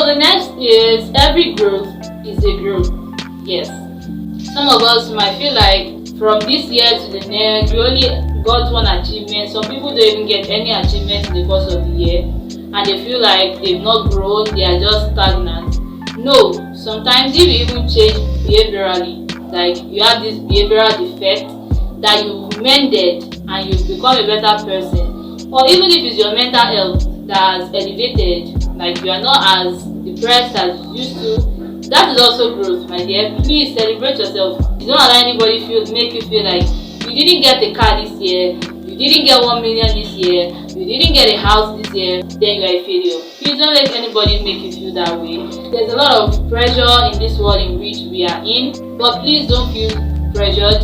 the next is every growth is a growth. Yes. Some of us might feel like from this year to the next, we only got one achievement. Some people don't even get any achievement in the course of the year, and they feel like they've not grown, they are just stagnant. No, sometimes if you even change behaviorally, like you have this behavioral defect that you've mended and you've become a better person, or even if it's your mental health that has elevated, like you are not as depressed as you used to, that is also growth, my dear. Please celebrate yourself. You don't allow anybody make you feel like you didn't get a car this year, you didn't get 1 million this year, you didn't get a house this year, then you are a failure. Please don't let anybody make you feel that way. There's a lot of pressure in this world in which we are in, but please don't feel pressured.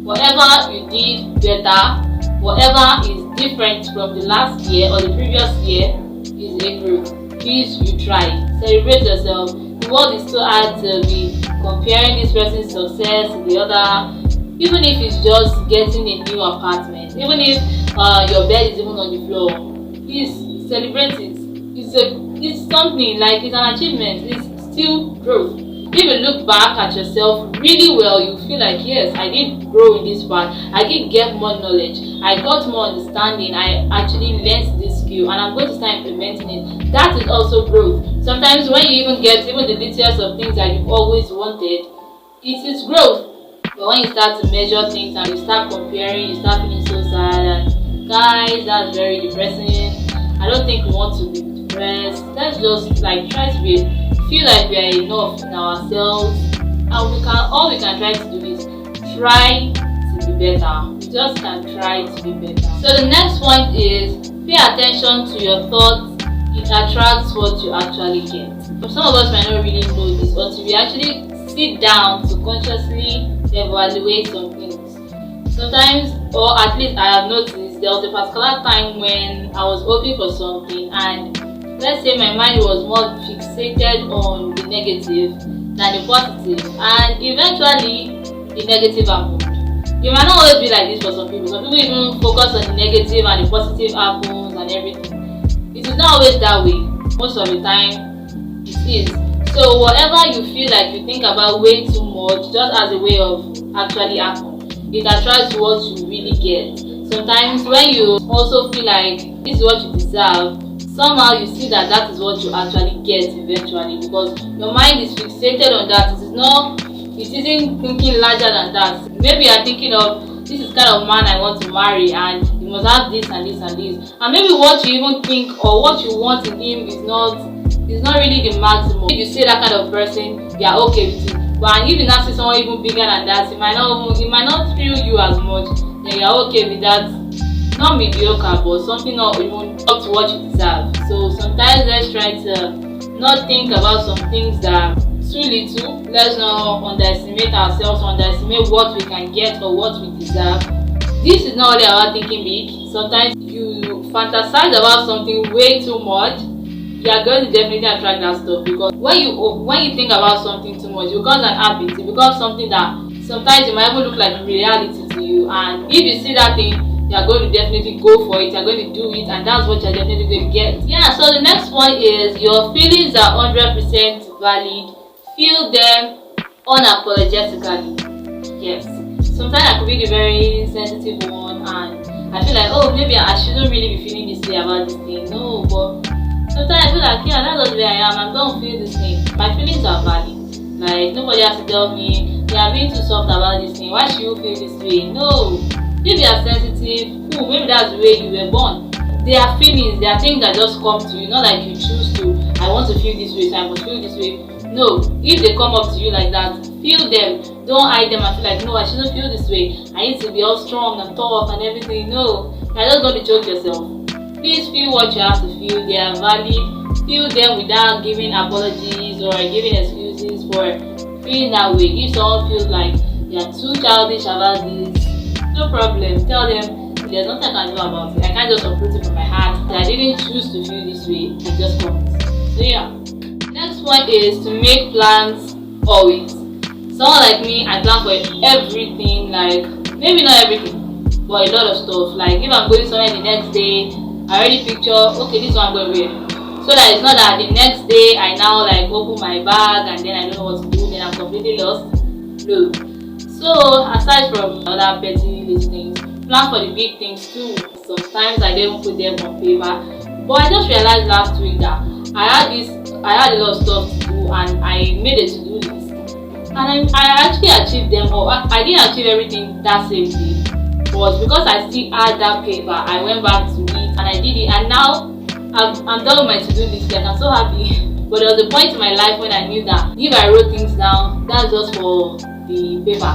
Whatever you did better, whatever is different from the last year or the previous year is a growth. Please, you try. Celebrate yourself. The world is so hard to be comparing this person's success to the other. Even if it's just getting a new apartment, even if your bed is even on the floor, please celebrate it. It's something like it's an achievement. It's still growth. If you look back at yourself really well, you feel like, yes, I did grow in this part. I did get more knowledge. I got more understanding. I actually learned this skill, and I'm going to start implementing it. That is also growth. Sometimes when you even get even the details of things that you've always wanted, it is growth. But when you start to measure things and you start comparing, you start feeling so sad, and guys, that's very depressing. I don't think we want to be depressed. Let's just like try to feel like we are enough in ourselves, and all we can try to do is try to be better. We just can try to be better. So the next point is pay attention to your thoughts. It attracts what you actually get. Some of us might not really know this until we actually sit down to consciously evaluate some things. Sometimes, or at least I have noticed, there was a particular time when I was hoping for something, and let's say my mind was more fixated on the negative than the positive, and eventually the negative happened. It might not always be like this for some people. Some people even focus on the negative and the positive happens and everything. It is not always that way. Most of the time it is. So whatever you feel like you think about way too much, just as a way of actually happening, it attracts what you really get. Sometimes when you also feel like this is what you deserve, somehow you see that that is what you actually get eventually, because your mind is fixated on that. It isn't thinking larger than that. Maybe you are thinking of, this is kind of man I want to marry, and you must have this and this and this, and maybe what you even think or what you want in him is not really the maximum. If you say that kind of person, you are okay with it. But if you now see someone even bigger than that, it might not thrill you as much. Then you are okay with that. Not mediocre, but something not even up to what you deserve. So sometimes let's try to not think about some things that are too little. Let's not underestimate ourselves, underestimate what we can get or what we deserve. This is not only about thinking big. Sometimes you fantasize about something way too much. You are going to definitely attract that stuff, because when you think about something too much, it becomes an habit. It becomes something that sometimes it might even look like reality to you. And if you see that thing, you are going to definitely go for it. You are going to do it, and that's what you are definitely going to get. Yeah. So the next point is your feelings are 100% valid. Feel them unapologetically. Yes. Sometimes I could be the very sensitive one, and I feel like, oh, maybe I shouldn't really be feeling this way about this thing. No, but sometimes I feel like, yeah, that's just where I am. I'm going to feel this thing. My feelings are valid. Like, nobody has to tell me, you are being too soft about this thing. Why should you feel this way? No. If you are sensitive, cool, maybe that's the way you were born. There are feelings, there are things that just come to you. Not like you choose to, I want to feel this way, so I must feel this way. No. If they come up to you like that, feel them. Don't hide them and feel like, no, I shouldn't feel this way. I need to be all strong and tough and everything. No. You're just going to choke yourself. Please feel what you have to feel. They are valid. Feel them without giving apologies or giving excuses for feeling that way. If someone feels like they are too childish about this, no problem. Tell them there's nothing I can do about it. I can't just uproot it from my heart. I didn't choose to feel this way. I just want it. So yeah. Next one is to make plans always. Someone like me, I plan for everything. Like, maybe not everything, but a lot of stuff. Like, if I'm going somewhere the next day, I already picture, okay, this is what I'm going to wear. so that it's not that the next day I now like open my bag and then I don't know what to do, then I'm completely lost. No. So aside from other petty little things, plan for the big things too. Sometimes I don't put them on paper, but I just realized last week that I had a lot of stuff to do and I made a to-do list, and I actually achieved them all. I didn't achieve everything that same day, but because I still had that paper, I went back to it and I did it, and now I'm done with my to-do list. Like, I'm so happy. But there was a point in my life when I knew that if I wrote things down, that's just for the paper,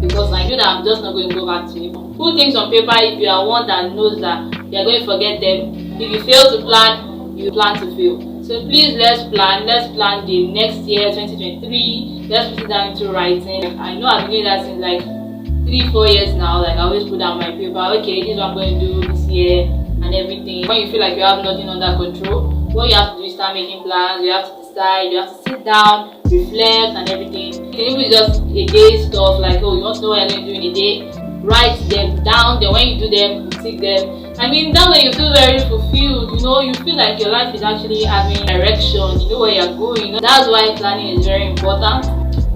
because I knew that I'm just not going to go back to it. Put things on paper if you are one that knows that you're going to forget them. If you fail to plan, you plan to fail. So please, let's plan the next year, 2023. Let's put it down into writing. I know I've been doing that since like 3-4 years now. Like, I always put down my paper, okay, this is what I'm going to do this year and everything. When you feel like you have nothing under control, what you have to do is start making plans. You have to decide, you have to sit down, reflect and everything. Even if it's just a day stuff, like, oh, you want to know what you're going to do in a day, write them down. Then when you do them, you tick them. I mean, that way you feel very fulfilled. You know, you feel like your life is actually having direction. You know where you're going. That's why planning is very important.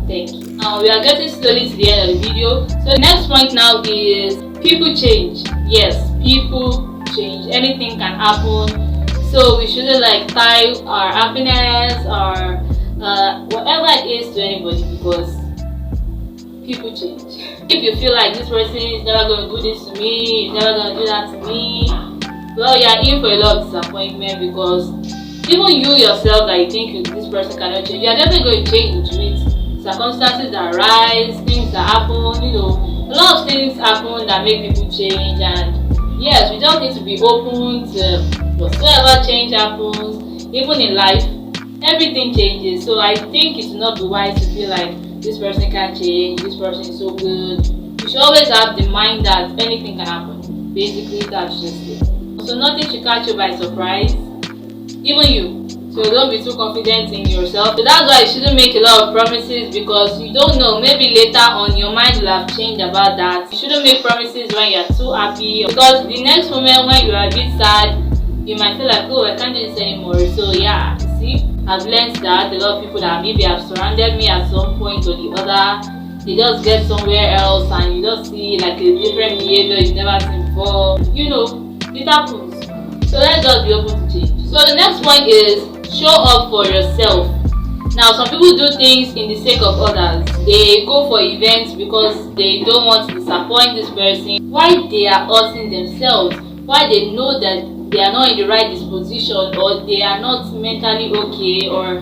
Thank you. Now we are getting slowly to the end of the video. So the next point now is people change. Yes, people change. Anything can happen. So we shouldn't like tie our happiness or whatever it is to anybody, because people change. If you feel like this person is never going to do this to me, he's never going to do that to me, well, you're in for a lot of disappointment, because even you yourself that you think this person cannot change, you're definitely going to change into it. Circumstances that arise, things that happen, you know, a lot of things happen that make people change. And yes, we just need to be open to whatsoever change happens. Even in life, everything changes. So I think it will not be wise to feel like this person can't change, this person is so good. You should always have the mind that anything can happen. Basically, that's just it. So nothing should catch you by surprise, even you. So don't be too confident in yourself. So that's why you shouldn't make a lot of promises, because you don't know, maybe later on your mind will have changed about that. You shouldn't make promises when you're too happy, because the next moment when you are a bit sad, you might feel like, oh, I can't do this anymore. So yeah, see, I've learned that a lot of people that maybe have surrounded me at some point or the other, they just get somewhere else and you just see like a different behavior you've never seen before. You know, it happens. So let's just be open to change. So the next point is show up for yourself. Now, some people do things in the sake of others. They go for events because they don't want to disappoint this person. Why they are hurting themselves? Why they know that they are not in the right disposition, or they are not mentally okay, or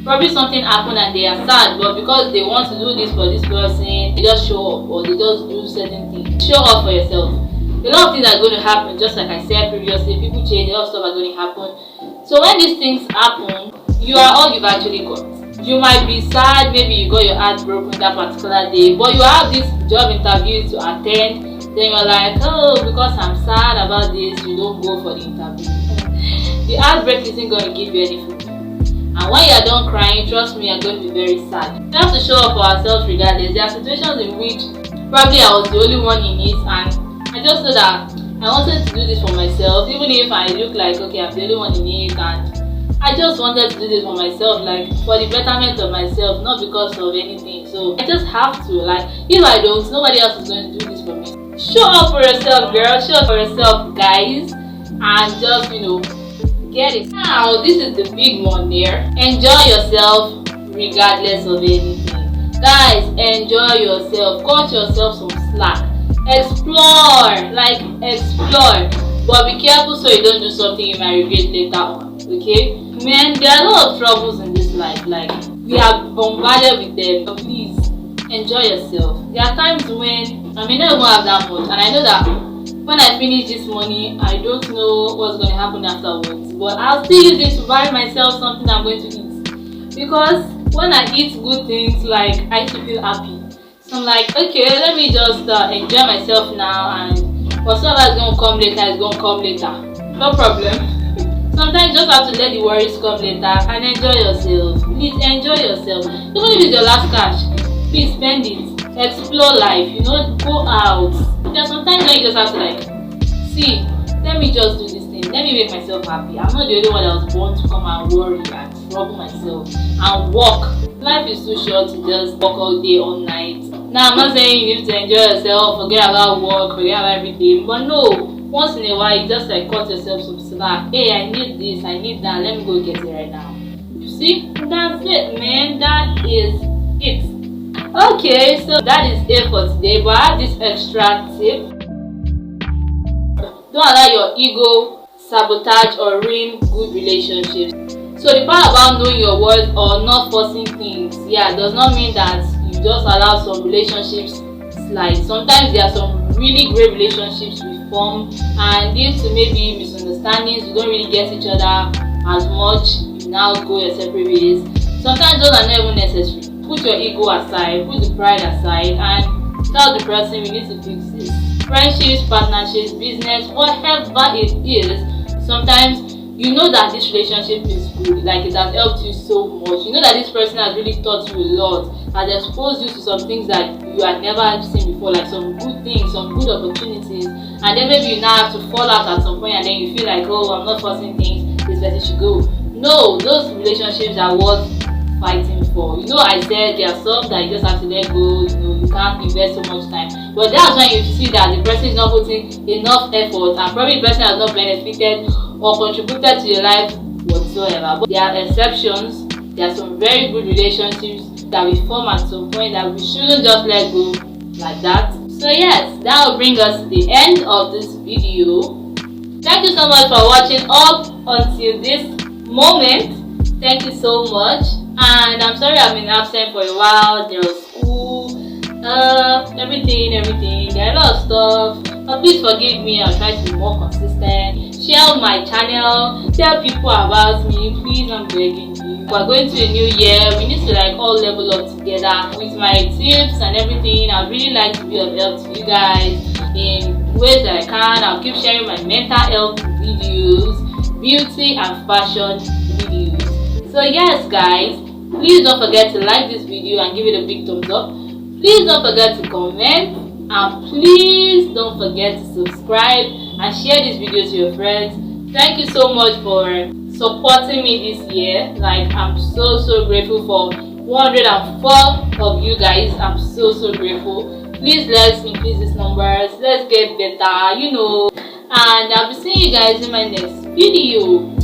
probably something happened and they are sad, but because they want to do this for this person, they just show up or they just do certain things. Show up for yourself. A lot of things are going to happen, just like I said previously. People change, a lot of stuff are going to happen. So when these things happen, you are all you've actually got. You might be sad, maybe you got your heart broken that particular day, but you have this job interview to attend. Then you're like, oh, because I'm sad about this, you don't go for the interview. The heartbreak isn't going to give you any food. And when you're done crying, trust me, you're going to be very sad. We have to show up for ourselves regardless. There are situations in which probably I was the only one in it, and I just know that I wanted to do this for myself, even if I look like, okay, I'm the only one in it, and I just wanted to do this for myself, like for the betterment of myself, not because of anything. So I just have to, like, if I don't, nobody else is going to do this for me. Show up for yourself, girl. Show up for yourself, guys, and just, you know, get it. Now, this is the big one there. Enjoy yourself regardless of anything. Guys, enjoy yourself. Cut yourself some slack. Explore, like explore. But be careful so you don't do something you might regret later on. Okay? Man, there are a lot of troubles in this life. Like, we are bombarded with them. So please, enjoy yourself. There are times when I may not even have that much, and I know that when I finish this money, I don't know what's going to happen afterwards. But I'll still use it to buy myself something I'm going to eat. Because when I eat good things, like, I still feel happy. So I'm like, okay, let me just enjoy myself now, and whatever is going to come later is going to come later. No problem. Sometimes you just have to let the worries come later and enjoy yourself. Please enjoy yourself. Even if it's your last cash, please spend it. Explore life, you know, go out. There's sometimes when you just have to like, see, let me just do this thing. thing. Let me make myself happy. I'm not the only one that was born to come and worry and trouble myself and work. Life is too short to just work all day, all night. Now, I'm not saying you need to enjoy yourself, forget about work, forget about everything. But no, once in a while, you just like cut yourself some slack. Hey, I need this, I need that. Let me go get it right now. You see? That's it, man. That is it. Okay, so that is it for today. But I have this extra tip. Don't allow your ego sabotage or ruin good relationships. So the part about knowing your worth or not forcing things, does not mean that you just allow some relationships slide. Sometimes there are some really great relationships we form, and due to maybe misunderstandings, you don't really get each other as much. You now go your separate ways. Sometimes those are not even necessary. Put your ego aside, put the pride aside, and tell the person we need to fix this. Friendships, partnerships, business, whatever it is, sometimes you know that this relationship is good, like it has helped you so much. You know that this person has really taught you a lot, has exposed you to some things that you had never seen before, like some good things, some good opportunities, and then maybe you now have to fall out at some point and then you feel like, oh, I'm not forcing things, this person should go. No, those relationships are worth fighting for. You know, I said there are some that you just have to let go, you can't invest so much time. But that's when you see that the person is not putting enough effort and probably the person has not benefited or contributed to your life whatsoever. But there are exceptions. There are some very good relationships that we form at some point that we shouldn't just let go like that. So yes, that will bring us to the end of this video. Thank you so much for watching up until this moment. Thank you so much. And I'm sorry I've been absent for a while. There was school, everything. There are a lot of stuff. But please forgive me. I'll try to be more consistent. Share my channel. Tell people about me. Please, I'm begging you. We're going to a new year. We need to like all level up together. With my tips and everything, I'd really like to be of help to you guys in ways that I can. I'll keep sharing my mental health videos, beauty and fashion videos. So yes guys, please don't forget to like this video and give it a big thumbs up. Please don't forget to comment, and please don't forget to subscribe and share this video to your friends. Thank you so much for supporting me this year. Like, I'm so grateful for 104 of you guys. I'm so grateful. Please, let's increase these numbers. Let's get better, and I'll be seeing you guys in my next video.